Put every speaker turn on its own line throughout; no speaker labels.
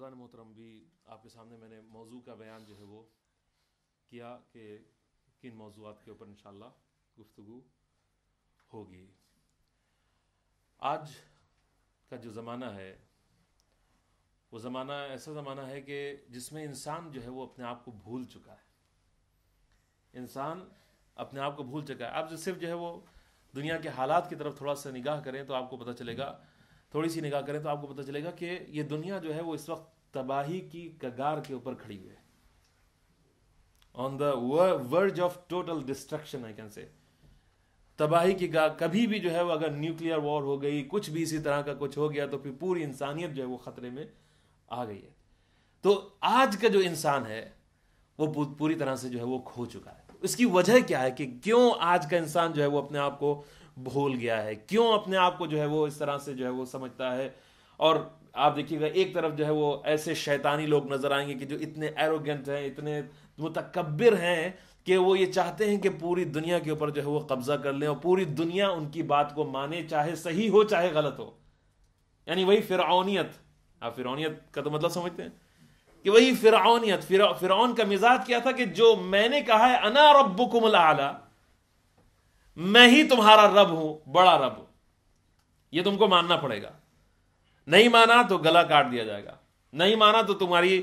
حضران محترم، بھی آپ کے سامنے میں نے موضوع کا بیان جو ہے وہ کیا کہ کن موضوعات کے اوپر انشاءاللہ گفتگو ہوگی۔ آج کا جو زمانہ ہے وہ زمانہ ایسا زمانہ ہے کہ جس میں انسان جو ہے وہ اپنے آپ کو بھول چکا ہے۔ انسان اپنے آپ کو بھول چکا ہے۔ آپ صرف جو ہے وہ دنیا کے حالات کی طرف تھوڑا سا نگاہ کریں تو آپ کو پتہ چلے گا، تھوڑی سی نگاہ کریں تو آپ کو پتہ چلے گا کہ یہ دنیا جو ہے وہ اس وقت تباہی کی کگار کے اوپر کھڑی ہوئی ہے۔ On the verge of total destruction I can say, تباہی کی کبھی بھی جو ہے وہ اگر نیوکلیئر وار ہو گئی، کچھ بھی اسی طرح کا کچھ ہو گیا تو پھر پوری انسانیت جو ہے وہ خطرے میں آ گئی ہے۔ تو آج کا جو انسان ہے وہ پوری طرح سے جو ہے وہ کھو چکا ہے۔ اس کی وجہ کیا ہے کہ کیوں آج کا انسان جو ہے وہ اپنے آپ کو بھول گیا ہے، کیوں اپنے آپ کو جو ہے وہ اس طرح سے جو ہے وہ سمجھتا ہے۔ اور آپ دیکھیے گا ایک طرف جو ہے وہ ایسے شیطانی لوگ نظر آئیں گے کہ جو اتنے ایروگنٹ ہیں، اتنے متکبر ہیں کہ وہ یہ چاہتے ہیں کہ پوری دنیا کے اوپر جو ہے وہ قبضہ کر لیں اور پوری دنیا ان کی بات کو مانے، چاہے صحیح ہو چاہے غلط ہو۔ یعنی وہی فرعونیت، آپ فرعونیت کا تو مطلب سمجھتے ہیں کہ وہی فرعونیت۔ فرعون کا مزاج کیا تھا کہ جو میں نے کہا ہے انا ربکم الاعلی، میں ہی تمہارا رب ہوں، بڑا رب، یہ تم کو ماننا پڑے گا۔ نہیں مانا تو گلا کاٹ دیا جائے گا، نہیں مانا تو تمہاری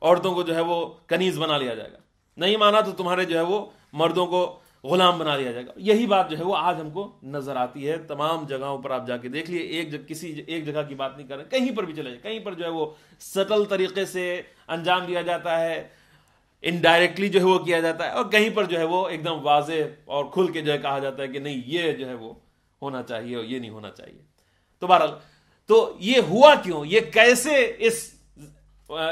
عورتوں کو جو ہے وہ کنیز بنا لیا جائے گا، نہیں مانا تو تمہارے جو ہے وہ مردوں کو غلام بنا لیا جائے گا۔ یہی بات جو ہے وہ آج ہم کو نظر آتی ہے تمام جگہوں پر۔ آپ جا کے دیکھ لیے، ایک جگہ کی بات نہیں کر رہے، کہیں پر بھی چلے جائے، کہیں پر جو ہے وہ سٹل طریقے سے انجام دیا جاتا ہے، انڈائریکٹلی جو ہے وہ کیا جاتا ہے، اور کہیں پر جو ہے وہ ایک دم واضح اور کھل کے جو ہے کہا جاتا ہے کہ نہیں یہ جو ہے وہ ہونا چاہیے اور یہ نہیں ہونا چاہیے۔ تو بہرحال تو یہ ہوا کیوں، یہ کیسے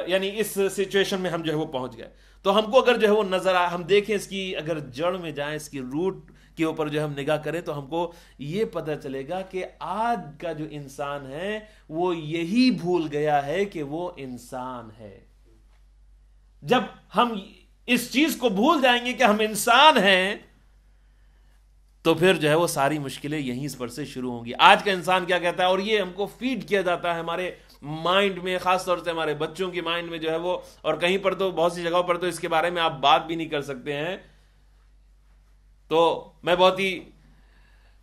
یعنی اس سچویشن میں ہم جو ہے وہ پہنچ گئے۔ تو ہم کو اگر جو ہے وہ نظر آئے، ہم دیکھیں اس کی اگر جڑ میں جائیں، اس کی روٹ کے اوپر جو ہم نگاہ کریں تو ہم کو یہ پتہ چلے گا کہ آج کا جو انسان ہے وہ یہی بھول گیا ہے کہ وہ انسان ہے۔ جب ہم اس چیز کو بھول جائیں گے کہ ہم انسان ہیں تو پھر جو ہے وہ ساری مشکلیں یہیں پر سے شروع ہوں گی۔ آج کا انسان کیا کہتا ہے، اور یہ ہم کو فیڈ کیا جاتا ہے ہمارے مائنڈ میں، خاص طور سے ہمارے بچوں کی مائنڈ میں جو ہے وہ، اور کہیں پر تو بہت سی جگہوں پر تو اس کے بارے میں آپ بات بھی نہیں کر سکتے ہیں۔ تو میں بہت ہی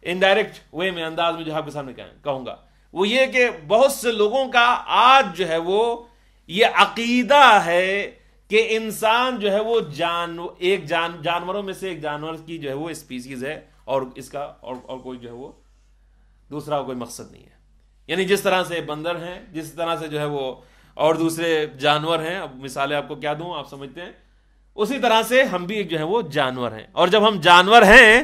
انڈائریکٹ وے میں انداز میں جو آپ کے سامنے کہوں گا وہ یہ کہ بہت سے لوگوں کا آج جو ہے وہ یہ عقیدہ ہے کہ انسان جو ہے وہ جانوروں میں سے ایک جانور کی جو ہے وہ اسپیسیز ہے، اور اس کا اور کوئی جو ہے وہ دوسرا کوئی مقصد نہیں ہے۔ یعنی جس طرح سے بندر ہیں، جس طرح سے جو ہے وہ اور دوسرے جانور ہیں، اب مثالیں آپ کو کیا دوں آپ سمجھتے ہیں، اسی طرح سے ہم بھی جو ہے وہ جانور ہیں۔ اور جب ہم جانور ہیں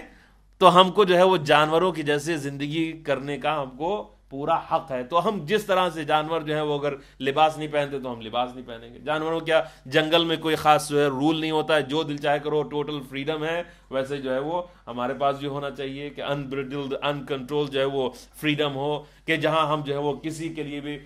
تو ہم کو جو ہے وہ جانوروں کی جیسے زندگی کرنے کا ہم کو پورا حق ہے۔ تو ہم جس طرح سے جانور جو ہے وہ اگر لباس نہیں پہنتے تو ہم لباس نہیں پہنیں گے۔ جانوروں کیا جنگل میں کوئی خاص جو ہے رول نہیں ہوتا ہے، جو دل چاہے کرو، ٹوٹل فریڈم ہے۔ ویسے جو ہے وہ ہمارے پاس جو ہونا چاہیے کہ انبریڈلڈ انکنٹرول جو ہے وہ فریڈم ہو، کہ جہاں ہم جو ہے وہ کسی کے لیے بھی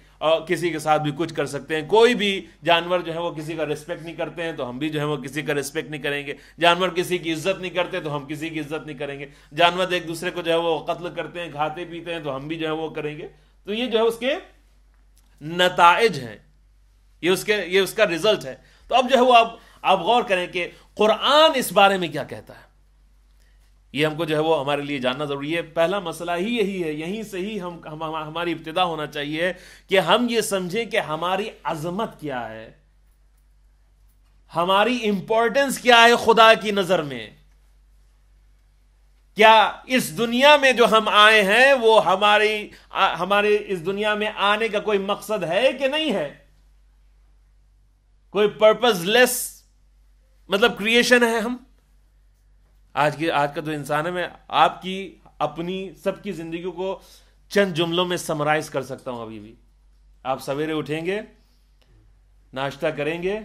کسی کے ساتھ بھی کچھ کر سکتے ہیں۔ کوئی بھی جانور جو ہے وہ کسی کا ریسپیکٹ نہیں کرتے ہیں تو ہم بھی جو ہے وہ کسی کا ریسپیکٹ نہیں کریں گے۔ جانور کسی کی عزت نہیں کرتے تو ہم کسی کی عزت نہیں کریں گے۔ جانور ایک دوسرے کو جو ہے وہ قتل کرتے ہیں، کھاتے پیتے ہیں تو ہم بھی جو ہے وہ کریں گے۔ تو یہ جو ہے اس کے نتائج ہیں، یہ اس کا رزلٹ ہے۔ تو اب جو ہے وہ آپ غور کریں کہ قرآن اس بارے میں کیا کہتا ہے۔ یہ ہم کو جو ہے وہ ہمارے لیے جاننا ضروری ہے۔ پہلا مسئلہ ہی یہی ہے، یہیں سے ہی ہماری ابتدا ہونا چاہیے کہ ہم یہ سمجھیں کہ ہماری عظمت کیا ہے، ہماری امپورٹنس کیا ہے خدا کی نظر میں۔ کیا اس دنیا میں جو ہم آئے ہیں وہ ہمارے اس دنیا میں آنے کا کوئی مقصد ہے کہ نہیں ہے؟ کوئی پرپز لیس مطلب کریشن ہے ہم؟ آج کا جو انسان ہے، میں آپ کی اپنی سب کی زندگی کو چند جملوں میں سمرائز کر سکتا ہوں۔ ابھی بھی آپ سویرے اٹھیں گے، ناشتہ کریں گے،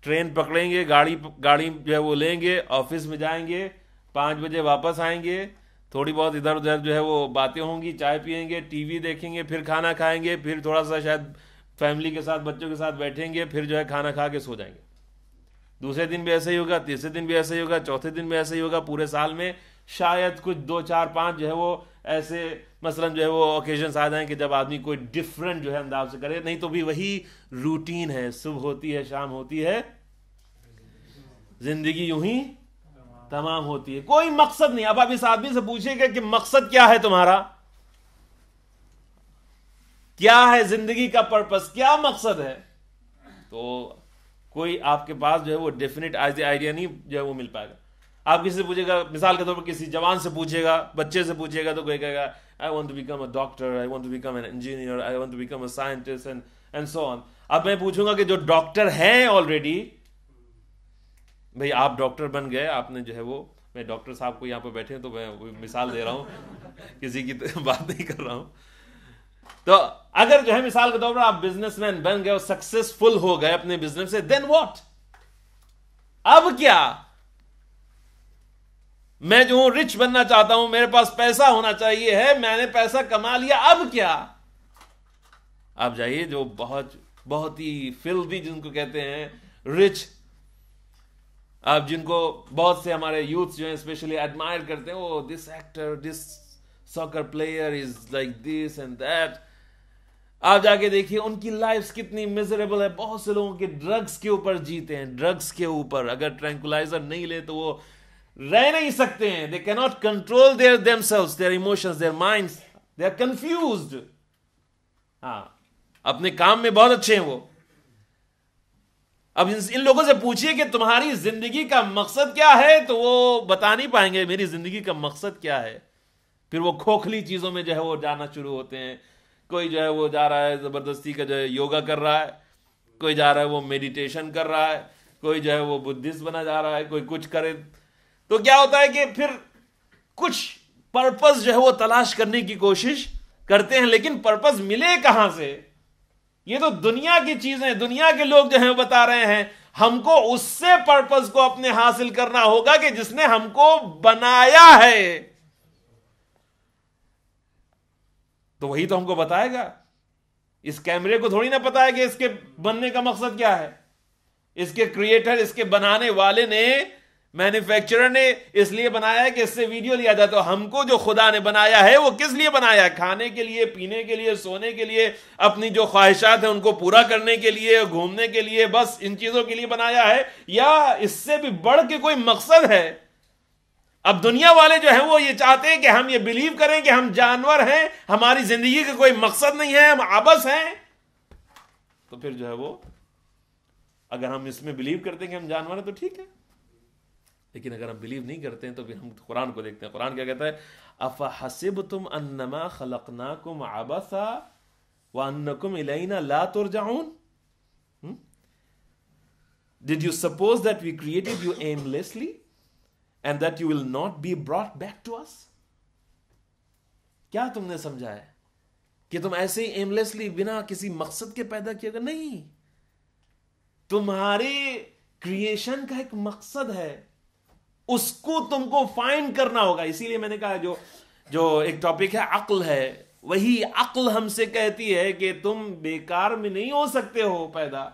ٹرین پکڑیں گے، گاڑی جو ہے وہ لیں گے، آفس میں جائیں گے، 5 بجے واپس آئیں گے، تھوڑی بہت ادھر ادھر جو ہے وہ باتیں ہوں گی، چائے پیئیں گے، ٹی وی دیکھیں گے، پھر کھانا کھائیں گے، پھر تھوڑا سا شاید فیملی کے ساتھ بچوں کے ساتھ بیٹھیں گے، پھر جو ہے کھانا کھا کے سو جائیں گے۔ دوسرے دن بھی ایسا ہی ہوگا، تیسرے دن بھی ایسا ہی ہوگا، چوتھے دن بھی ایسا ہی ہوگا۔ پورے سال میں شاید کچھ 2 4 5 جو ہے وہ ایسے مثلا جو ہے وہ اوکیزنس آ جائیں کہ جب آدمی کوئی ڈفرینٹ جو ہے انداز سے کرے, نہیں تو بھی وہی روٹین ہے, صبح ہوتی ہے شام ہوتی ہے, زندگی یوں ہی تمام ہوتی ہے, کوئی مقصد نہیں. اب آپ اس آدمی سے پوچھیں گے کہ مقصد کیا ہے تمہارا, کیا ہے زندگی کا پرپس, کیا مقصد ہے, تو کوئی آپ کے پاس جو ہے وہ ڈیفینٹ آئیڈیا نہیں جو ہے وہ مل پائے گا. آپ کسی سے پوچھے گا, مثال کے طور پر کسی جوان سے پوچھے گا, بچے سے پوچھے گا, تو کوئی کہے گا I want to become a doctor, I want to become an engineer, I want to become a scientist and so on. اب میں پوچھوں گا کہ جو ڈاکٹر ہیں آلریڈی, بھئی آپ ڈاکٹر بن گئے, آپ نے جو ہے وہ, میں ڈاکٹر صاحب کو یہاں پہ بیٹھے ہیں تو میں مثال دے رہا ہوں, کسی کی بات نہیں کر رہا ہوں. تو اگر جو ہے مثال کے طور پر آپ بزنس مین بن گئے اور سکسیسفل ہو گئے اپنے بزنس سے, دین واٹ, اب کیا, میں جو ہوں رچ بننا چاہتا ہوں, میرے پاس پیسہ ہونا چاہیے ہے, میں نے پیسہ کما لیا, اب کیا. آپ جائیے جو بہت ہی فلدی جن کو کہتے ہیں رچ, آپ جن کو بہت سے ہمارے یوتھ جو ہیں اسپیشلی ایڈمائر کرتے ہیں, وہ this actor, this soccer player is like this and that. آپ جا کے دیکھیے ان کی لائف کتنی میزریبل ہے. بہت سے لوگوں کے ڈرگز کے اوپر جیتے ہیں, ڈرگز کے اوپر, اگر ٹرینکولائزر نہیں لے تو وہ رہ نہیں سکتے ہیں. they cannot control themselves, their emotions, their minds, they are confused. ہاں, اپنے کام میں بہت اچھے ہیں وہ. اب ان لوگوں سے پوچھئے کہ تمہاری زندگی کا مقصد کیا ہے, تو وہ بتا نہیں پائیں گے میری زندگی کا مقصد کیا ہے. پھر وہ کھوکھلی چیزوں میں جو ہے وہ جانا شروع ہوتے ہیں. کوئی جو ہے وہ جا رہا ہے زبردستی کا جو ہے یوگا کر رہا ہے, کوئی جا رہا ہے وہ میڈیٹیشن کر رہا ہے, کوئی جو ہے وہ بدھسٹ بنا جا رہا ہے, کوئی کچھ کرے. تو کیا ہوتا ہے کہ پھر کچھ پرپس جو ہے وہ تلاش کرنے کی کوشش کرتے ہیں, لیکن پرپس ملے کہاں سے. یہ تو دنیا کی چیزیں, دنیا کے لوگ جو ہیں بتا رہے ہیں, ہم کو اس سے پرپس کو اپنے حاصل کرنا ہوگا کہ جس نے ہم کو بنایا ہے. تو وہی تو ہم کو بتائے گا. اس کیمرے کو تھوڑی نہ پتا ہے کہ اس کے بننے کا مقصد کیا ہے. اس کے کریٹر, اس کے بنانے والے نے, مینوفیکچرر نے اس لیے بنایا ہے کہ اس سے ویڈیو لیا جائے. تو ہم کو جو خدا نے بنایا ہے وہ کس لیے بنایا ہے؟ کھانے کے لیے, پینے کے لیے, سونے کے لیے, اپنی جو خواہشات ہیں ان کو پورا کرنے کے لیے, گھومنے کے لیے, بس ان چیزوں کے لیے بنایا ہے, یا اس سے بھی بڑھ کے کوئی مقصد ہے؟ اب دنیا والے جو ہیں وہ یہ چاہتے ہیں کہ ہم یہ بلیو کریں کہ ہم جانور ہیں, ہماری زندگی کا کوئی مقصد نہیں ہے, ہم عبث ہیں. تو پھر جو ہے وہ, اگر ہم اس میں بلیو کرتے ہیں کہ ہم جانور ہیں تو ٹھیک ہے, لیکن اگر ہم بلیو نہیں کرتے ہیں تو پھر ہم قرآن کو دیکھتے ہیں. قرآن کیا کہتا ہے؟ افحسبتم انما خلقناکم عبثا وانکم الینا لا ترجعون. Did you suppose that we created you aimlessly and that you will not be brought back to us? کیا تم نے سمجھا ہے کہ تم ایسے ہی ایملیسلی بنا کسی مقصد کے پیدا کیا گیا؟ نہیں, تمہاری کریشن کا ایک مقصد ہے, اس کو تم کو فائنڈ کرنا ہوگا. اسی لیے میں نے کہا جو ایک ٹاپک ہے عقل ہے, وہی عقل ہم سے کہتی ہے کہ تم بیکار میں نہیں ہو سکتے ہو پیدا.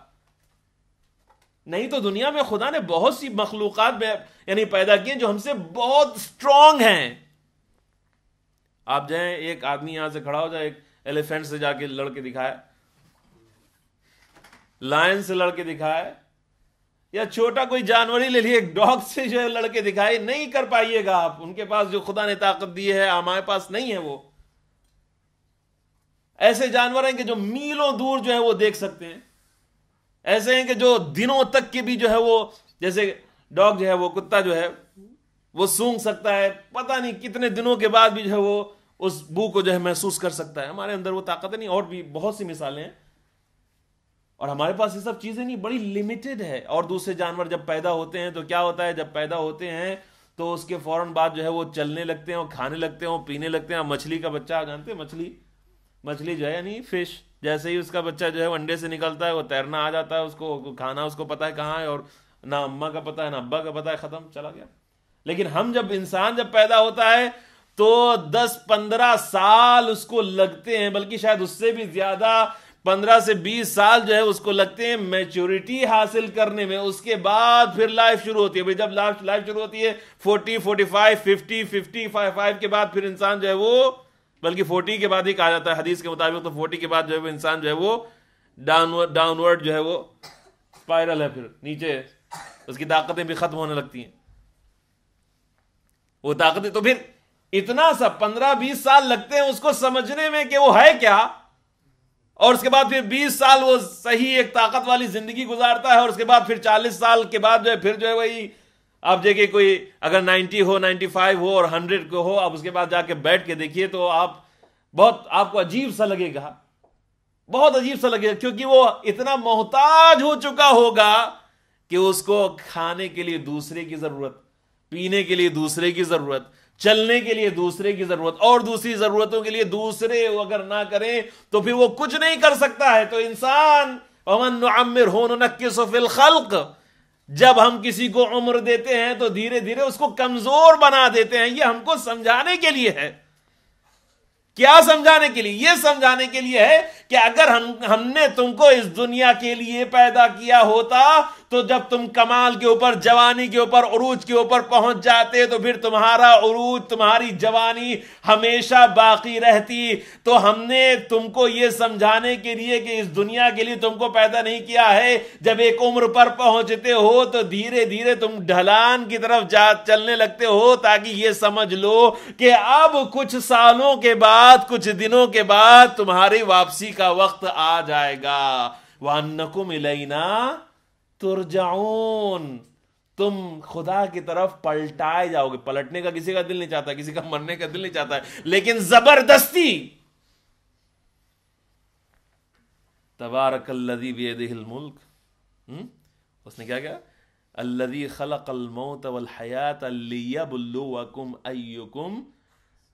نہیں تو دنیا میں خدا نے بہت سی مخلوقات یعنی پیدا کی جو ہم سے بہت سٹرونگ ہیں. آپ جائیں, ایک آدمی یہاں سے کھڑا ہو جائے, ایک ایلیفینٹ سے جا کے لڑ کے دکھائے, لائن سے لڑ کے دکھائے, یا چھوٹا کوئی جانور ہی لے لیے, ایک ڈاگ سے جو ہے لڑ کے دکھائے, نہیں کر پائیے گا آپ. ان کے پاس جو خدا نے طاقت دی ہے ہمارے پاس نہیں ہے. وہ ایسے جانور ہیں کہ جو میلوں دور جو ہے وہ دیکھ سکتے ہیں, ایسے ہیں کہ جو دنوں تک کے بھی جو ہے وہ, جیسے ڈاگ جو ہے وہ, کتا جو ہے وہ سونگ سکتا ہے, پتہ نہیں کتنے دنوں کے بعد بھی جو ہے وہ اس بو کو جو ہے محسوس کر سکتا ہے. ہمارے اندر وہ طاقت نہیں. اور بھی بہت سی مثالیں ہیں, اور ہمارے پاس یہ سب چیزیں نہیں, بڑی لمیٹڈ ہے. اور دوسرے جانور جب پیدا ہوتے ہیں تو کیا ہوتا ہے, جب پیدا ہوتے ہیں تو اس کے فوراً بعد جو ہے وہ چلنے لگتے ہیں, اور کھانے لگتے ہیں, اور پینے لگتے ہیں. مچھلی کا بچہ جانتے ہیں, مچھلی جو ہے یعنی فش, جیسے ہی اس کا بچہ جو ہے انڈے سے نکلتا ہے وہ تیرنا آ جاتا ہے, اس کو کھانا اس کو پتا ہے کہاں ہے, اور نہ اماں کا پتا ہے نہ ابا کا پتا ہے, ختم, چلا گیا. لیکن ہم انسان جب پیدا ہوتا ہے تو 10-15 سال اس کو لگتے ہیں, بلکہ شاید اس سے بھی زیادہ, 15 سے 20 سال جو ہے اس کو لگتے ہیں میچورٹی حاصل کرنے میں. اس کے بعد پھر لائف شروع ہوتی ہے. جب لائف شروع ہوتی ہے 40 45 50 55 کے بعد پھر انسان جو ہے وہ, بلکہ 40 کے بعد ہی کہا جاتا ہے حدیث کے مطابق, تو 40 کے بعد جو ہے وہ انسان جو ہے وہ ڈاؤن ورڈ جو ہے وہ اسپائرل ہے, پھر نیچے اس کی طاقتیں بھی ختم ہونے لگتی ہیں. وہ طاقتیں تو پھر اتنا سا 15-20 سال لگتے ہیں اس کو سمجھنے میں کہ وہ ہے کیا, اور اس کے بعد پھر 20 سال وہ صحیح ایک طاقت والی زندگی گزارتا ہے, اور اس کے بعد پھر 40 سال کے بعد جو ہے پھر جو ہے وہی آپ دیکھیں کوئی اگر 90 ہو 95 ہو اور 100 کو ہو, آپ اس کے بعد جا کے بیٹھ کے دیکھیے تو آپ کو عجیب سا لگے گا, بہت عجیب سا لگے گا, کیونکہ وہ اتنا محتاج ہو چکا ہوگا کہ اس کو کھانے کے لیے دوسرے کی ضرورت, پینے کے لیے دوسرے کی ضرورت, چلنے کے لیے دوسرے کی ضرورت, اور دوسری ضرورتوں کے لیے دوسرے اگر نہ کریں تو پھر وہ کچھ نہیں کر سکتا ہے. تو انسان وَمَن نُعَمِّرْهُ نُنَكِّسُ فِي الْخَلْقِ, جب ہم کسی کو عمر دیتے ہیں تو دھیرے دھیرے اس کو کمزور بنا دیتے ہیں. یہ ہم کو سمجھانے کے لیے ہے. کیا سمجھانے کے لیے؟ یہ سمجھانے کے لیے ہے کہ اگر ہم نے تم کو اس دنیا کے لیے پیدا کیا ہوتا تو جب تم کمال کے اوپر, جوانی کے اوپر, عروج کے اوپر پہنچ جاتے تو پھر تمہارا عروج, تمہاری جوانی ہمیشہ باقی رہتی. تو ہم نے تم کو یہ سمجھانے کے لیے کہ اس دنیا کے لیے تم کو پیدا نہیں کیا ہے. جب ایک عمر پر پہنچتے ہو تو دھیرے دھیرے تم ڈھلان کی طرف چلنے لگتے ہو, تاکہ یہ سمجھ لو کہ اب کچھ سالوں کے بعد, کچھ دنوں کے بعد تمہاری واپسی کا وقت آ جائے گا. وَأَنَّكُمْ إِلَيْنَا ترجعون, تم خدا کی طرف پلٹائے جاؤ گے. پلٹنے کا کسی کا دل نہیں چاہتا, کسی کا مرنے کا دل نہیں چاہتا ہے, لیکن زبردستی. تبارک الذی بیدہ الملک, اس نے کیا کیا, الذی خلق الموت والحیات لیبلوکم ایکم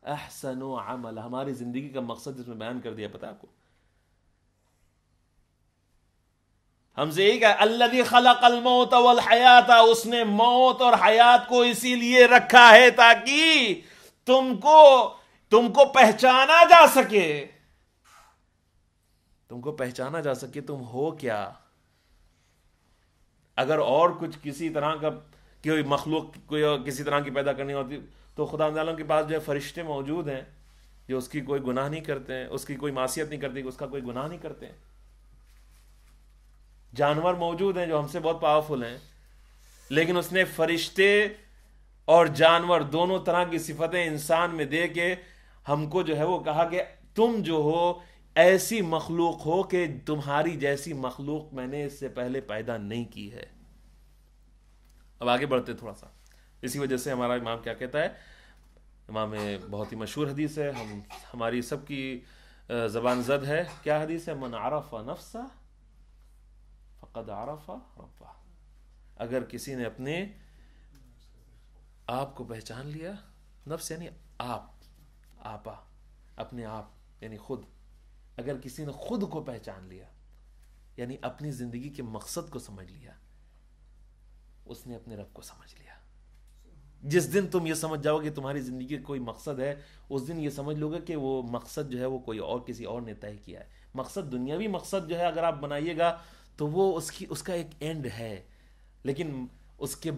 احسن عملا. ہماری زندگی کا مقصد اس میں بیان کر دیا, پتہ آپ کو, ہم سے یہی کہا الذی خلق الموت والحیات, اس نے موت اور حیات کو اسی لیے رکھا ہے تاکہ تم کو پہچانا جا سکے, تم کو پہچانا جا سکے تم ہو کیا. اگر اور کچھ کسی طرح کا کوئی مخلوق کوئی کسی طرح کی پیدا کرنی ہوتی تو خدا تعالیٰ کے پاس جو ہے فرشتے موجود ہیں جو اس کی کوئی گناہ نہیں کرتے ہیں, اس کی کوئی معصیت نہیں کرتے, اس کا کوئی گناہ نہیں کرتے ہیں. جانور موجود ہیں جو ہم سے بہت پاورفل ہیں, لیکن اس نے فرشتے اور جانور دونوں طرح کی صفتیں انسان میں دے کے ہم کو جو ہے وہ کہا کہ تم جو ہو ایسی مخلوق ہو کہ تمہاری جیسی مخلوق میں نے اس سے پہلے پیدا نہیں کی ہے. اب آگے بڑھتے تھوڑا سا. اسی وجہ سے ہمارا امام کیا کہتا ہے, امام بہت ہی مشہور حدیث ہے, ہماری سب کی زبان زد ہے. کیا حدیث ہے؟ من عرف نفسہ فقد عرف ربہ. اگر کسی نے اپنے آپ کو پہچان لیا, نفس یعنی آپا, اپنے آپ یعنی خود, اگر کسی نے خود کو پہچان لیا یعنی اپنی زندگی کے مقصد کو سمجھ لیا, اس نے اپنے رب کو سمجھ لیا. جس دن تم یہ سمجھ جاؤ کہ تمہاری زندگی کا کوئی مقصد ہے, اس دن یہ سمجھ لو گے کہ وہ مقصد جو ہے وہ کوئی اور کسی اور نے طے کیا ہے. مقصد دنیاوی مقصد جو ہے اگر آپ بنائیے گا تو وہ اس کا ایک اینڈ ہے, لیکن اس کے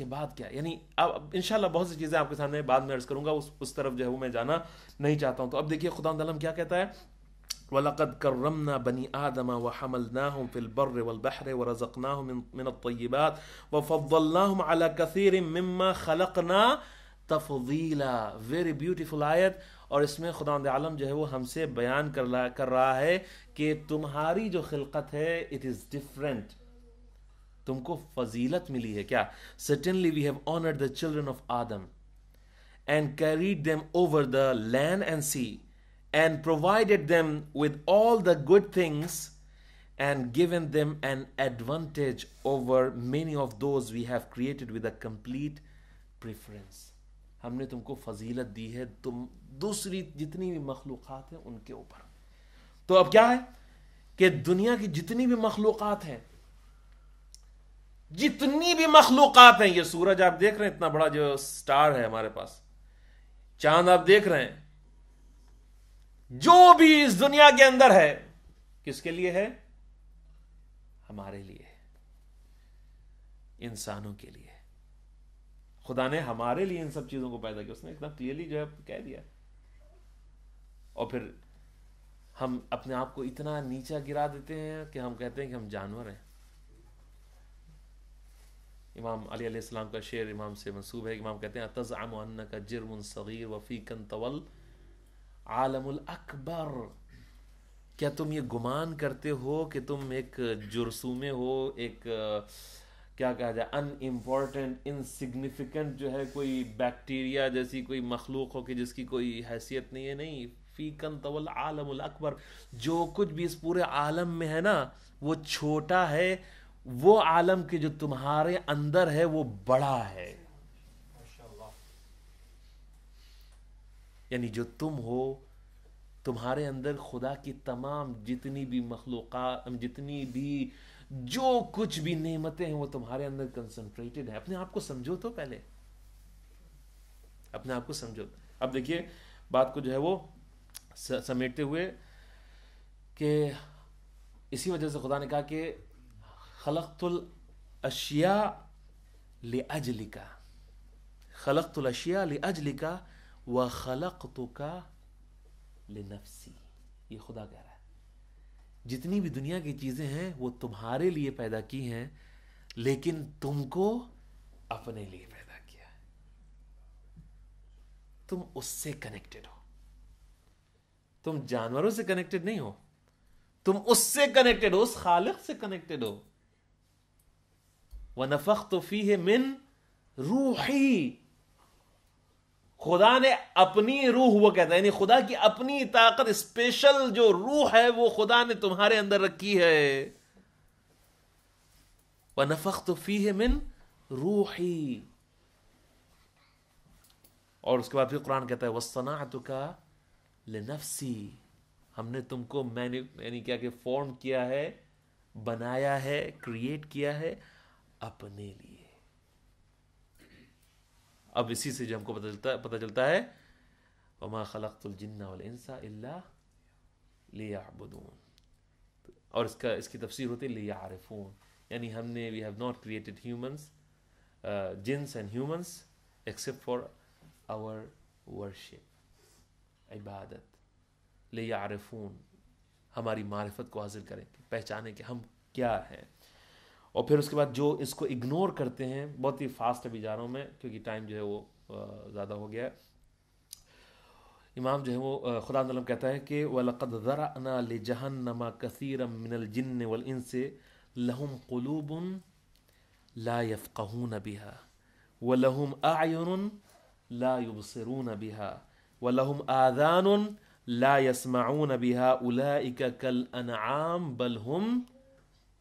بعد کیا, یعنی اب انشاءاللہ بہت سی چیزیں آپ کے سامنے بعد میں عرض کروں گا, اس طرف جو ہے وہ میں جانا نہیں چاہتا ہوں. تو اب دیکھیے خدا تعالیٰ کیا کہتا ہے, وَلَقَدْ كَرَّمْنَا بَنِي آدَمَ وَحَمَلْنَاهُمْ فِي الْبَرِّ وَالْبَحْرِ وَرَزَقْنَاهُمْ مِنَ الطَّيِّبَاتِ وَفَضَّلْنَاهُمْ عَلَى كَثِيرٍ مِّمَّا خَلَقْنَا تَفْضِيلًا. ویری بیوٹیفل آیت, اور اس میں خدا عالم جو ہے وہ ہم سے بیان کر رہا ہے کہ تمہاری جو خلقت ہے اٹ از ڈفرینٹ, تم کو فضیلت ملی ہے. کیا؟ certainly we have honored the children of Adam and carried them over the land and sea and provided them with all the good things and given them an advantage over many of those we have created with a complete preference. ہم نے تم کو فضیلت دی ہے تم دوسری جتنی بھی مخلوقات ہیں ان کے اوپر. تو اب کیا ہے کہ دنیا کی جتنی بھی مخلوقات ہیں, یہ سورج آپ دیکھ رہے ہیں اتنا بڑا جو سٹار ہے ہمارے پاس, چاند آپ دیکھ رہے ہیں, جو بھی اس دنیا کے اندر ہے کس کے لیے ہے؟ ہمارے لیے، انسانوں کے لیے. خدا نے ہمارے لیے ان سب چیزوں کو پیدا کیا. اس نے اتنا کلیئرلی جو ہے کہہ دیا. اور پھر ہم اپنے آپ کو اتنا نیچا گرا دیتے ہیں کہ ہم کہتے ہیں کہ ہم جانور ہیں. امام علی علیہ السلام کا شعر امام سے منسوب ہے. امام کہتے ہیں تزعم انک جرم صغیر وفیک طول عالم الاکبر. کیا تم یہ گمان کرتے ہو کہ تم ایک جرثومے ہو، ایک کیا کہا جائے ان امپورٹنٹ انسگنیفیکنٹ جو ہے کوئی بیکٹیریا جیسی کوئی مخلوق ہو کہ جس کی کوئی حیثیت نہیں ہے. نہیں، فیکن طول عالم الاکبر. جو کچھ بھی اس پورے عالم میں ہے نا وہ چھوٹا ہے، وہ عالم کے جو تمہارے اندر ہے وہ بڑا ہے. یعنی جو تم ہو، تمہارے اندر خدا کی تمام جتنی بھی مخلوقات، جتنی بھی جو کچھ بھی نعمتیں ہیں وہ تمہارے اندر کنسنٹریٹڈ ہے. اپنے آپ کو سمجھو تو، پہلے اپنے آپ کو سمجھو. اب دیکھیے بات کو جو ہے وہ سمیٹتے ہوئے کہ اسی وجہ سے خدا نے کہا کہ خلقت الاشیاء لاجلک، خلقت الاشیاء لاجلک وخلقتک لنفسی. یہ خدا کہہ رہا ہے جتنی بھی دنیا کی چیزیں ہیں وہ تمہارے لیے پیدا کی ہیں، لیکن تم کو اپنے لیے پیدا کیا ہے. تم اس سے کنیکٹڈ ہو. تم جانوروں سے کنیکٹڈ نہیں ہو، تم اس سے کنیکٹڈ ہو، اس خالق سے کنیکٹڈ ہو. وَنَفَخْتُ فِيهِ مِن روحی. خدا نے اپنی روح، وہ کہتا ہے یعنی خدا کی اپنی طاقت، اسپیشل جو روح ہے وہ خدا نے تمہارے اندر رکھی ہے. وَنَفَخْتُ فِيهِ مِن روحی. اور اس کے بعد پھر قرآن کہتا ہے وَاصْطَنَعْتُكَ لِنَفْسِي. ہم نے تم کو یعنی کیا کہ فارم کیا ہے، بنایا ہے، کریٹ کیا ہے اپنے لیے. اب اسی سے جو ہم کو پتہ چلتا ہے وَمَا خَلَقْتُ الْجِنَّ وَالْإِنسَ إِلَّا لِيَعْبُدُونَ. اور اس کی تفسیر ہوتی ہے لِيَعْرِفُونَ. یعنی ہم نے we have not created humans, jinns and humans except for our worship, عبادت. لِيَعْرِفُونَ ہماری معرفت کو حاصل کریں، پہچانے کہ ہم کیا ہیں. اور پھر اس کے بعد جو اس کو اگنور کرتے ہیں، بہت ہی فاسٹ ابھی جا رہا ہوں میں کیونکہ ٹائم جو ہے وہ زیادہ ہو گیا ہے. امام جو ہے وہ خدا تعالیٰ کہتا ہے کہ وَلَقَدْ ذَرَأْنَا لِجَهَنَّمَ كَثِيرًا مِنَ الْجِنِّ وَالْإِنسِ لَهُمْ قُلُوبٌ لَا يَفْقَهُونَ بِهَا وَلَهُمْ أَعْيُنٌ لَا يُبْصِرُونَ بِهَا وَلَهُمْ آذَانٌ لَا يَسْمَعُونَ بِهَا أُولَئِكَ كَالْأَنْعَامِ بَلْ هُمْ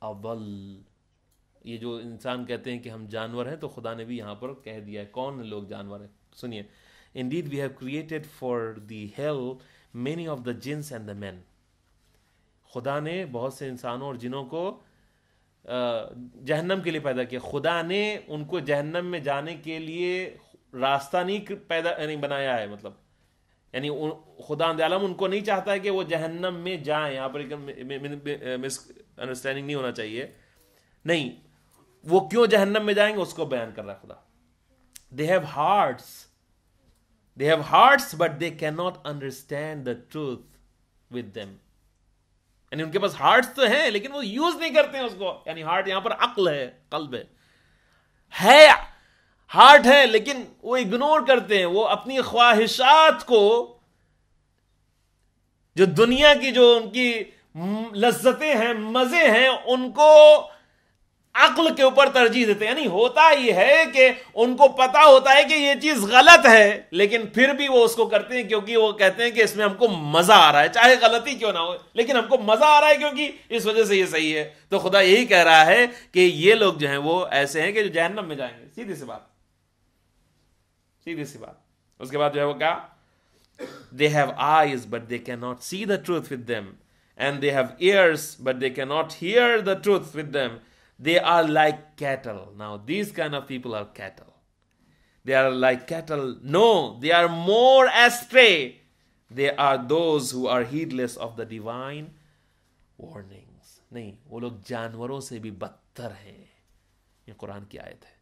أَضَلُّ. یہ جو انسان کہتے ہیں کہ ہم جانور ہیں، تو خدا نے بھی یہاں پر کہہ دیا ہے کون لوگ جانور ہیں. سنیے Indeed we have created for the hell many of the jinns and the men. خدا نے بہت سے انسانوں اور جنوں کو جہنم کے لیے پیدا کیا. خدا نے ان کو جہنم میں جانے کے لیے راستہ نہیں بنایا ہے. مطلب یعنی خدا عالم ان کو نہیں چاہتا ہے کہ وہ جہنم میں جائیں. یہاں پر مس انڈرسٹینڈنگ نہیں ہونا چاہیے. نہیں، وہ کیوں جہنم میں جائیں گے اس کو بیان کر رہا ہے خدا. They have hearts. They have hearts but they cannot understand the truth with them. یعنی ان کے پاس ہارٹس تو ہیں لیکن وہ یوز نہیں کرتے ہیں اس کو. یعنی ہارٹ یہاں پر عقل ہے، قلب ہے ہارٹ ہے لیکن وہ اگنور کرتے ہیں. وہ اپنی خواہشات کو، جو دنیا کی جو ان کی لذتیں ہیں، مزے ہیں، ان کو عقل کے اوپر ترجیح دیتے ہیں. یعنی ہوتا یہ ہے کہ ان کو پتا ہوتا ہے کہ یہ چیز غلط ہے لیکن پھر بھی وہ اس کو کرتے ہیں کیونکہ وہ کہتے ہیں کہ اس میں ہم کو مزہ آ رہا ہے، چاہے غلطی کیوں نہ ہو لیکن ہم کو مزہ آ رہا ہے کیونکہ اس وجہ سے یہ صحیح ہے. تو خدا یہی کہہ رہا ہے کہ یہ لوگ جو ہیں وہ ایسے ہیں کہ جو جہنم میں جائیں گے. سیدھی سی بات. اس کے بعد جو ہے وہ کیا، they have eyes but they cannot see the truth with them and they have ears but they cannot hear the truth with them. They are like cattle. Now these kind of people are cattle. They are like cattle. No, they are more astray They are those who are heedless of the divine warnings. نہیں, وہ لوگ جانوروں سے بھی بدتر ہیں. یہ قرآن کی آیت ہے.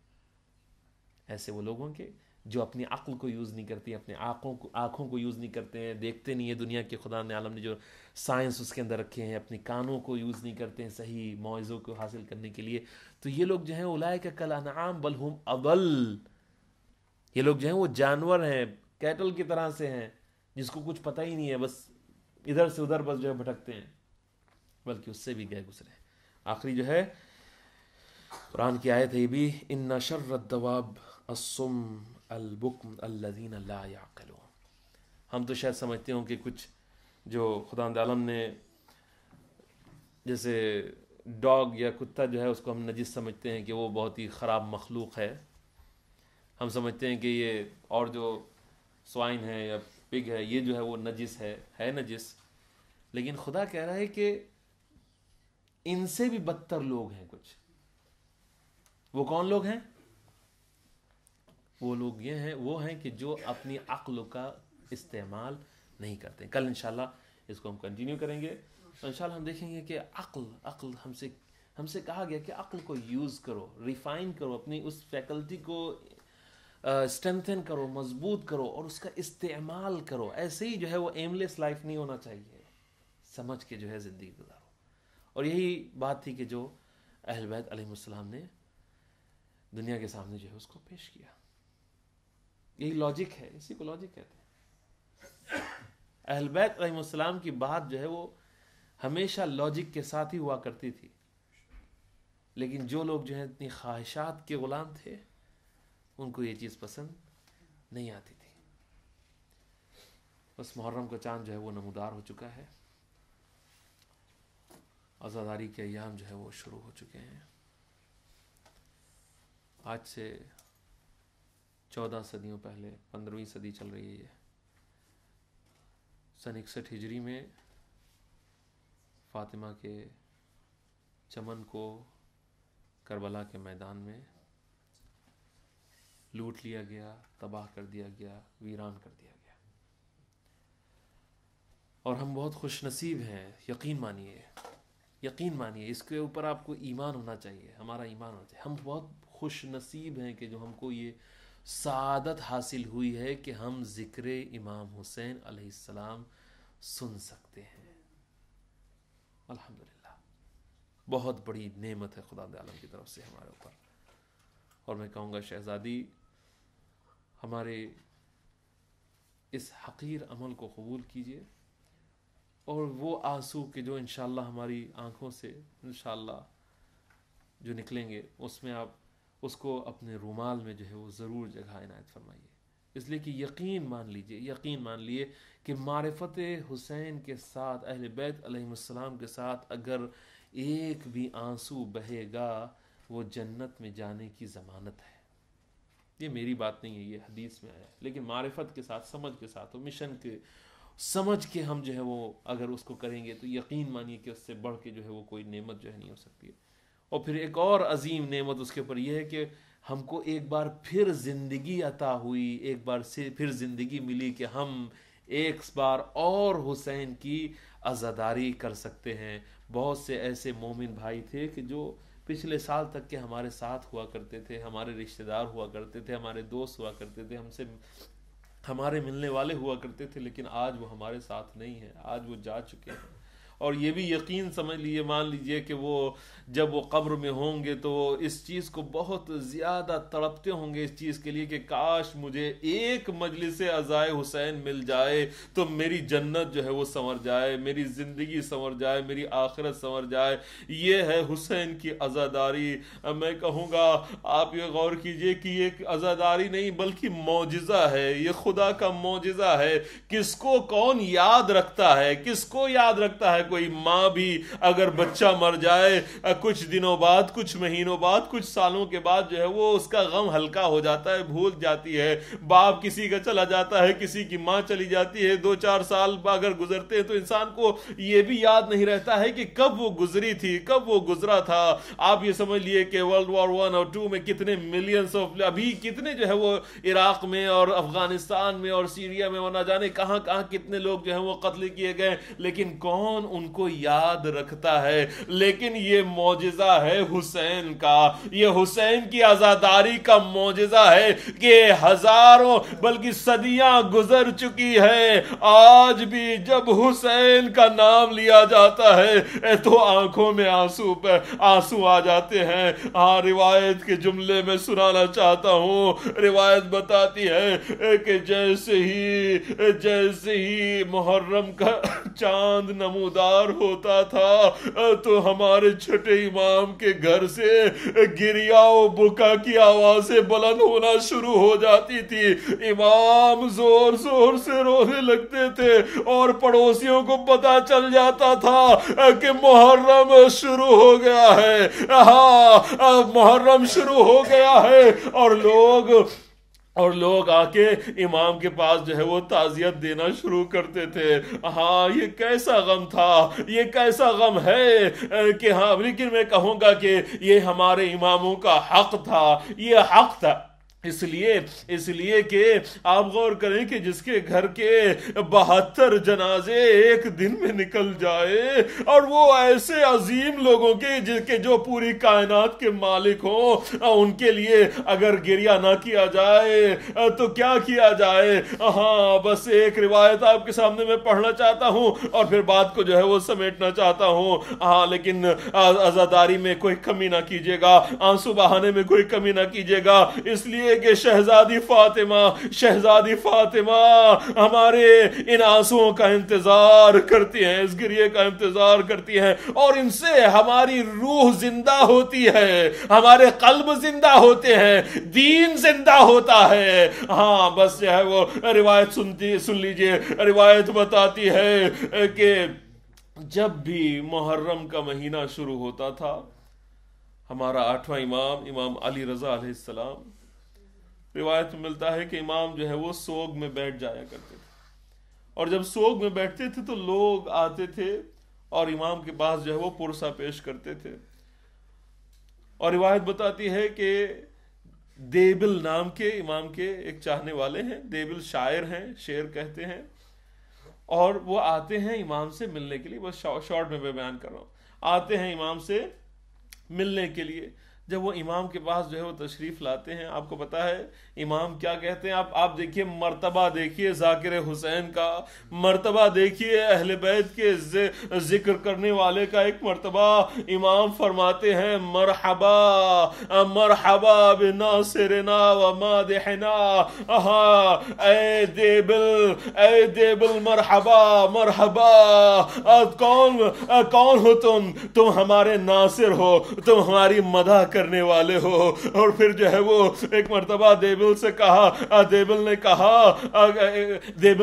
ایسے وہ لوگوں کے جو اپنی عقل کو یوز نہیں کرتی, اپنے آنکھوں کو یوز نہیں کرتے ہیں, دیکھتے نہیں ہیں دنیا کے خدا نے عالم نے جو سائنس اس کے اندر رکھے ہیں, اپنے کانوں کو یوز نہیں کرتے ہیں صحیح موعظوں کو حاصل کرنے کے لیے. تو یہ لوگ جو ہیں اولئک کالانعام بل ہم اضل. یہ لوگ جو ہیں وہ جانور ہیں, کیٹل کی طرح سے ہیں, جس کو کچھ پتہ ہی نہیں ہے, بس ادھر سے ادھر بس جو ہے بھٹکتے ہیں, بلکہ اس سے بھی گئے گزرے. آخری جو ہے قرآن کی آیت ہے یہ بھی, ان شر الدواب الصم البکم الذین لا یعقلون. ہم تو شاید سمجھتے ہوں کہ کچھ جو خداوند عالم نے جیسے ڈاگ یا کتا جو ہے اس کو ہم نجس سمجھتے ہیں کہ وہ بہت ہی خراب مخلوق ہے. ہم سمجھتے ہیں کہ یہ اور جو سوائن ہے یا پگ ہے یہ جو ہے وہ نجس ہے نجس. لیکن خدا کہہ رہا ہے کہ ان سے بھی بدتر لوگ ہیں کچھ. وہ کون لوگ ہیں؟ وہ لوگ یہ ہیں, وہ ہیں کہ جو اپنی عقل کا استعمال نہیں کرتے. کل انشاءاللہ اس کو ہم کنٹینیو کریں گے. انشاءاللہ ہم دیکھیں گے کہ عقل ہم سے کہا گیا کہ عقل کو یوز کرو, ریفائن کرو, اپنی اس فیکلٹی کو اسٹرینتھن کرو, مضبوط کرو اور اس کا استعمال کرو. ایسے ہی جو ہے وہ ایم لیس لائف نہیں ہونا چاہیے, سمجھ کے جو ہے زندگی گزارو. اور یہی بات تھی کہ جو اہل بیت علیہ السلام نے دنیا کے سامنے جو ہے اس کو پیش کیا. یہی لاجک ہے, اسی کو لاجک کہتے ہیں. اہل بیت علیہ السلام کی بات جو ہے وہ ہمیشہ لاجک کے ساتھ ہی ہوا کرتی تھی. لیکن جو لوگ جو ہیں اتنی خواہشات کے غلام تھے ان کو یہ چیز پسند نہیں آتی تھی. بس محرم کا چاند جو ہے وہ نمودار ہو چکا ہے. عزاداری کے ایام جو ہے وہ شروع ہو چکے ہیں. آج سے 14 صدیوں پہلے 15ویں صدی چل رہی ہے. سن 61 ہجری میں فاطمہ کے چمن کو کربلا کے میدان میں لوٹ لیا گیا, تباہ کر دیا گیا, ویران کر دیا گیا. اور ہم بہت خوش نصیب ہیں. یقین مانیے, اس کے اوپر آپ کو ایمان ہونا چاہیے, ہمارا ایمان ہونا چاہیے. ہم بہت خوش نصیب ہیں کہ جو ہم کو یہ سعادت حاصل ہوئی ہے کہ ہم ذکر امام حسین علیہ السلام سن سکتے ہیں. الحمدللہ, بہت بڑی نعمت ہے خدا عالم کی طرف سے ہمارے اوپر. اور میں کہوں گا شہزادی ہمارے اس حقیر عمل کو قبول کیجئے, اور وہ آنسو کہ جو انشاءاللہ ہماری آنکھوں سے انشاءاللہ جو نکلیں گے اس میں آپ اس کو اپنے رومال میں جو ہے وہ ضرور جگہ عنایت فرمائیے. اس لیے کہ یقین مان لیجئے کہ معرفت حسین کے ساتھ, اہل بیت علیہ السلام کے ساتھ اگر ایک بھی آنسو بہے گا وہ جنت میں جانے کی ضمانت ہے. یہ میری بات نہیں ہے, یہ حدیث میں آیا ہے. لیکن معرفت کے ساتھ, سمجھ کے ساتھ, مشن کے سمجھ کے ہم جو ہے وہ اگر اس کو کریں گے تو یقین مانیے کہ اس سے بڑھ کے جو ہے وہ کوئی نعمت جو ہے نہیں ہو سکتی ہے. اور پھر ایک اور عظیم نعمت اس کے اوپر یہ ہے کہ ہم کو ایک بار پھر زندگی عطا ہوئی, ایک بار سے پھر زندگی ملی کہ ہم ایک بار اور حسین کی عزاداری کر سکتے ہیں. بہت سے ایسے مومن بھائی تھے کہ جو پچھلے سال تک کے ہمارے ساتھ ہوا کرتے تھے, ہمارے رشتہ دار ہوا کرتے تھے, ہمارے دوست ہوا کرتے تھے, ہم سے ہمارے ملنے والے ہوا کرتے تھے, لیکن آج وہ ہمارے ساتھ نہیں ہیں, آج وہ جا چکے ہیں. اور یہ بھی یقین سمجھ لیجیے, مان لیجیے کہ وہ جب وہ قبر میں ہوں گے تو اس چیز کو بہت زیادہ تڑپتے ہوں گے, اس چیز کے لیے کہ کاش مجھے ایک مجلس عزائے حسین مل جائے تو میری جنت جو ہے وہ سنور جائے, میری زندگی سنور جائے, میری آخرت سنور جائے. یہ ہے حسین کی عزاداری. میں کہوں گا آپ یہ غور کیجئے کہ یہ ایک عزاداری نہیں بلکہ معجزہ ہے, یہ خدا کا معجزہ ہے. کس کو کون یاد رکھتا ہے, کس کو یاد رکھتا ہے کوئی ماں بھی اگر بچہ مر جائے کچھ دنوں بعد, کچھ مہینوں بعد, کچھ سالوں کے بعد جو ہے وہ اس کا غم ہلکا ہو جاتا ہے, بھول جاتی ہے. باپ کسی کا چلا جاتا ہے, کسی کی ماں چلی جاتی ہے, 2-4 سال اگر گزرتے ہیں تو انسان کو یہ بھی یاد نہیں رہتا ہے کہ کب وہ گزری تھی, کب وہ گزرا تھا. آپ یہ سمجھ لیے کہ ورلڈ وار 1 اور 2 میں کتنے ملینز آف, ابھی کتنے جو ہے وہ عراق میں اور افغانستان میں اور سیریا میں اور نہ جانے کہاں کہاں کتنے لوگ جو ہیں وہ قتل کیے گئے, لیکن کون ان کو یاد رکھتا ہے. لیکن یہ معجزہ ہے حسین کا, یہ حسین کی عزاداری کا معجزہ ہے کہ ہزاروں بلکہ صدیاں گزر چکی ہے, آج بھی جب حسین کا نام لیا جاتا ہے تو آنکھوں میں آنسو آ جاتے ہیں. ہاں, روایت کے جملے میں سنانا چاہتا ہوں. روایت بتاتی ہے کہ جیسے ہی محرم کا چاند نمودار ہوتا تھا تو ہمارے چھٹے امام کے گھر سے گریا و بکا کی آوازیں بلند ہونا شروع ہو جاتی تھی. امام زور زور سے رونے لگتے تھے اور پڑوسیوں کو پتا چل جاتا تھا کہ محرم شروع ہو گیا ہے. ہاں, محرم شروع ہو گیا ہے. اور لوگ آ کے امام کے پاس جو ہے وہ تعزیت دینا شروع کرتے تھے. ہاں, یہ کیسا غم تھا, یہ کیسا غم ہے کہ ہاں, لیکن میں کہوں گا کہ یہ ہمارے اماموں کا حق تھا, یہ حق تھا. اس لیے کہ آپ غور کریں کہ جس کے گھر کے 72 جنازے ایک دن میں نکل جائے اور وہ ایسے عظیم لوگوں کے جو پوری کائنات کے مالک ہوں, ان کے لیے اگر گریہ نہ کیا جائے تو کیا کیا جائے. ہاں, بس ایک روایت آپ کے سامنے میں پڑھنا چاہتا ہوں اور پھر بات کو جو ہے وہ سمیٹنا چاہتا ہوں. ہاں, لیکن عزاداری میں کوئی کمی نہ کیجیے گا, آنسو بہانے میں کوئی کمی نہ کیجیے گا, اس لیے کہ شہزادی فاطمہ ہمارے ان آنسوؤں کا انتظار کرتی ہیں, اس گریے کا انتظار کرتی ہیں, اور ان سے ہماری روح زندہ ہوتی ہے, ہمارے قلب زندہ ہوتے ہیں, دین زندہ ہوتا ہے. ہاں, بس جو ہے وہ روایت سن لیجئے. روایت بتاتی ہے کہ جب بھی محرم کا مہینہ شروع ہوتا تھا, ہمارا 8واں امام علی رضا علیہ السلام, روایت میں ملتا ہے کہ امام جو ہے وہ سوگ میں بیٹھ جایا کرتے تھے, اور جب سوگ میں بیٹھتے تھے تو لوگ آتے تھے اور امام کے پاس جو ہے وہ پرسہ پیش کرتے تھے. اور روایت بتاتی ہے کہ دیبل نام کے امام کے ایک چاہنے والے ہیں, دیبل شاعر ہیں, شعر کہتے ہیں, اور وہ آتے ہیں امام سے ملنے کے لیے. بس شارٹ میں بیان کر رہا ہوں. آتے ہیں امام سے ملنے کے لیے. جب وہ امام کے پاس جو ہے وہ تشریف لاتے ہیں, آپ کو پتا ہے امام کیا کہتے ہیں؟ آپ دیکھیے, مرتبہ دیکھیے ذاکر حسین کا, مرتبہ دیکھیے اہل بیت کے ذکر کرنے والے کا. ایک مرتبہ امام فرماتے ہیں, مرحبا مرحبا بناصرنا و مادحنا. اے دیبل مرحبا مرحبا. کون ہو تم ہمارے ناصر ہو, تم ہماری مدح کرنے والے ہو. اور پھر جو ہے وہ ایک مرتبہ دیبل سے کہا, دیبل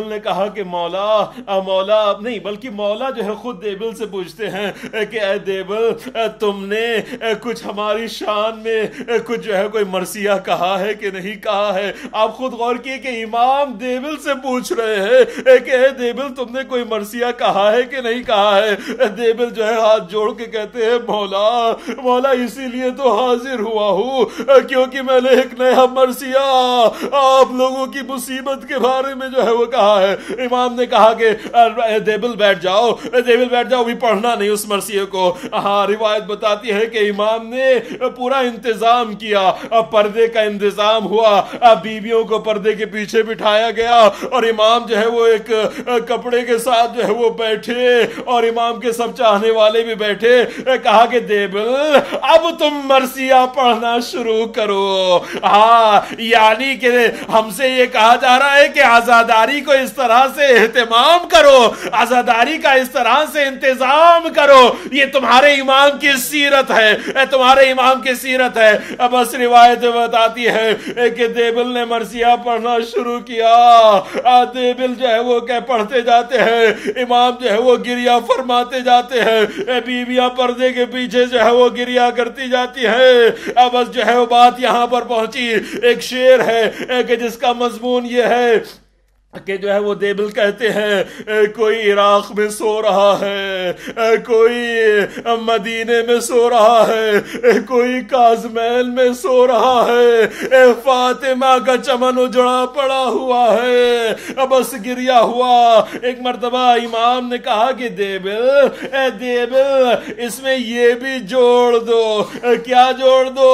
نے کہا کہ مولا نہیں بلکہ مولا جو ہے خود دیبل سے پوچھتے ہیں کہ اے دیبل, تم نے کچھ ہماری شان میں کچھ جو ہے کوئی مرثیہ کہا ہے کہ نہیں کہا ہے. آپ خود غور کیے کہ امام دیبل سے پوچھ رہے ہیں کہ اے دیبل, تم نے کوئی مرثیہ کہا ہے کہ نہیں کہا ہے. دیبل جو ہے ہاتھ جوڑ کے کہتے ہیں, مولا اسی لیے تو حاضر ہوا ہوں کیونکہ میں نے ایک نیا مرثیہ آپ لوگوں کی مصیبت کے بارے میں جو ہے وہ کہا ہے. امام نے کہا کہ دیبل بیٹھ جاؤ, بھی پڑھنا نہیں اس مرثیے کو. ہاں, روایت بتاتی ہے کہ امام نے پورا انتظام کیا, پردے کا انتظام ہوا, بیویوں کو پردے کے پیچھے بٹھایا گیا اور امام جو ہے وہ ایک کپڑے کے ساتھ جو ہے وہ بیٹھے اور امام کے سب چاہنے والے بھی بیٹھے. کہا کہ دیبل, اب تم مرثیہ پڑھنا شروع کرو. ہاں یعنی کہ ہم سے یہ کہا جا رہا ہے کہ عزاداری کو اس طرح سے اہتمام کرو, عزاداری کا اس طرح سے انتظام کرو. یہ تمہارے امام کی سیرت ہے, تمہارے امام کی سیرت ہے. بس روایت بتاتی ہے کہ دیبل نے مرثیہ پڑھنا شروع کیا. دیبل جو ہے وہ پڑھتے جاتے ہیں, امام جو ہے وہ گریہ فرماتے جاتے ہیں, بیویاں پردے کے پیچھے جو ہے وہ گریہ کرتی جاتی ہے. بس جو ہے وہ بات یہاں پر پہنچی. ایک شعر ہے کہ جس کا مضمون یہ ہے کہ جو ہے وہ دیبل کہتے ہیں کوئی عراق میں سو رہا ہے, کوئی مدینے میں سو رہا ہے, کوئی کاظمین میں سو رہا ہے, فاطمہ کا چمن اجڑا پڑا ہوا ہے. بس گریہ ہوا. ایک مرتبہ امام نے کہا کہ دیبل اس میں یہ بھی جوڑ دو. کیا جوڑ دو؟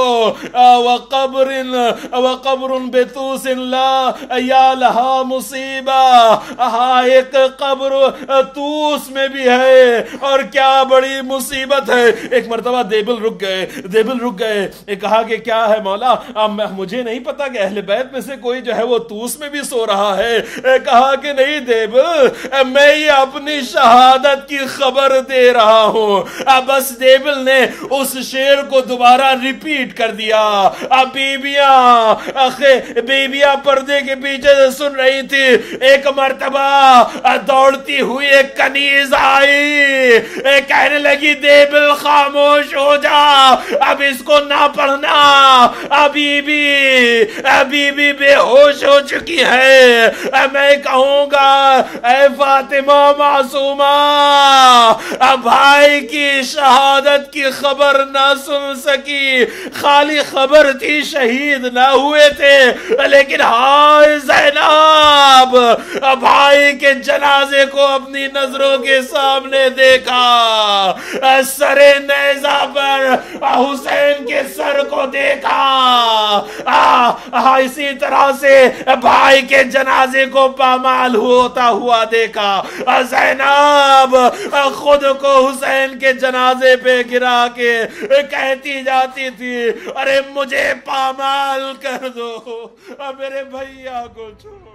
وقبر بطوس لا یا لہا مصیبہ. ایک قبر توس میں بھی ہے اور کیا بڑی مصیبت ہے. ایک مرتبہ دیبل رک گئے. کہا کہ کیا ہے مولا؟ مجھے نہیں پتا کہ اہل بیت میں سے کوئی جو ہے وہ توس میں بھی سو رہا ہے. کہا کہ نہیں دیبل, میں یہ اپنی شہادت کی خبر دے رہا ہوں. بس دیبل نے اس شعر کو دوبارہ ریپیٹ کر دیا. بیبیاں پردے کے پیچھے سے سن رہی تھی. ایک مرتبہ دوڑتی ہوئی ایک کنیز آئی, کہنے لگی دیبل خاموش ہو جا, اب اس کو نہ پڑھنا, ابھی بھی بے ہوش ہو چکی ہے. میں کہوں گا اے فاطمہ معصومہ, بھائی کی شہادت کی خبر نہ سن سکی. خالی خبر تھی, شہید نہ ہوئے تھے, لیکن ہائے زینب, بھائی کے جنازے کو اپنی نظروں کے سامنے دیکھا. سر نیزہ پر حسین کے سر کو دیکھا. اسی طرح سے بھائی کے جنازے کو پامال ہوتا ہوا دیکھا. زینب خود کو حسین کے جنازے پہ گرا کے کہتی جاتی تھی, ارے مجھے پامال کر دو, میرے بھیا کو چھوڑ.